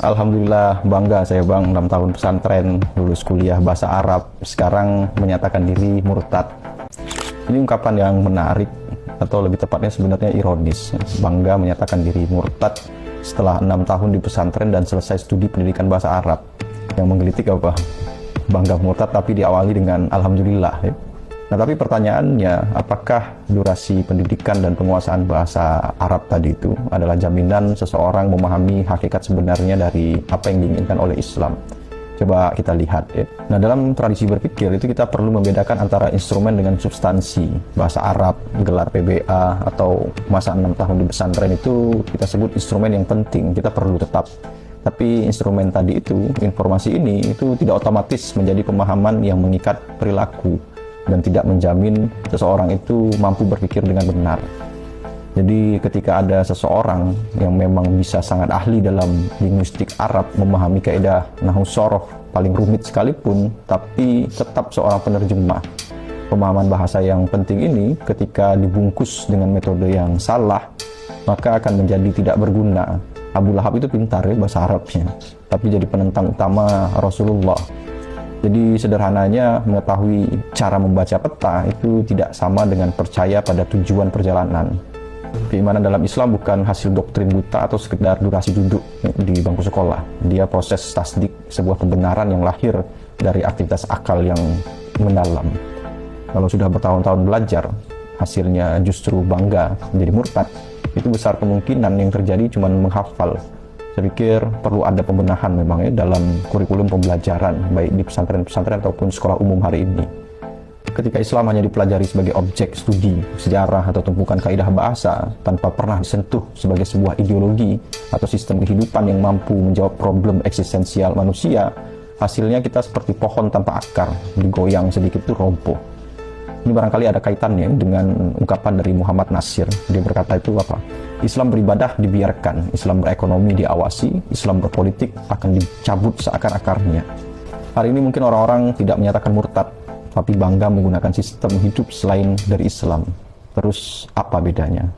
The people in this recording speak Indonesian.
Alhamdulillah bangga saya Bang, 6 tahun pesantren, lulus kuliah bahasa Arab, sekarang menyatakan diri murtad. Ini ungkapan yang menarik, atau lebih tepatnya sebenarnya ironis. Bangga menyatakan diri murtad setelah 6 tahun di pesantren dan selesai studi pendidikan bahasa Arab. Yang menggelitik apa? Bangga murtad tapi diawali dengan Alhamdulillah ya. Nah, tapi pertanyaannya, apakah durasi pendidikan dan penguasaan bahasa Arab tadi itu adalah jaminan seseorang memahami hakikat sebenarnya dari apa yang diinginkan oleh Islam? Coba kita lihat ya. Nah, dalam tradisi berpikir itu kita perlu membedakan antara instrumen dengan substansi. Bahasa Arab, gelar PBA, atau masa 6 tahun di pesantren itu kita sebut instrumen yang penting, kita perlu tetap. Tapi instrumen tadi itu, informasi ini, itu tidak otomatis menjadi pemahaman yang mengikat perilaku dan tidak menjamin seseorang itu mampu berpikir dengan benar. Jadi ketika ada seseorang yang memang bisa sangat ahli dalam linguistik Arab, memahami kaidah nahwu shoroh paling rumit sekalipun, tapi tetap seorang penerjemah, pemahaman bahasa yang penting ini ketika dibungkus dengan metode yang salah, maka akan menjadi tidak berguna. Abu Lahab itu pintar ya bahasa Arabnya, tapi jadi penentang utama Rasulullah. Jadi sederhananya, mengetahui cara membaca peta itu tidak sama dengan percaya pada tujuan perjalanan. Keimanan dalam Islam bukan hasil doktrin buta atau sekedar durasi duduk di bangku sekolah. Dia proses tasdik, sebuah kebenaran yang lahir dari aktivitas akal yang mendalam. Kalau sudah bertahun-tahun belajar, hasilnya justru bangga menjadi murtad, itu besar kemungkinan yang terjadi cuma menghafal. Saya pikir perlu ada pembenahan memang ya dalam kurikulum pembelajaran, baik di pesantren-pesantren ataupun sekolah umum hari ini. Ketika Islam hanya dipelajari sebagai objek studi, sejarah atau tumpukan kaidah bahasa, tanpa pernah disentuh sebagai sebuah ideologi atau sistem kehidupan yang mampu menjawab problem eksistensial manusia, hasilnya kita seperti pohon tanpa akar, digoyang sedikit itu roboh. Ini barangkali ada kaitannya dengan ungkapan dari Muhammad Nasir. Dia berkata itu apa? Islam beribadah dibiarkan, Islam berekonomi diawasi, Islam berpolitik akan dicabut seakar-akarnya. Hari ini mungkin orang-orang tidak menyatakan murtad, tapi bangga menggunakan sistem hidup selain dari Islam. Terus apa bedanya?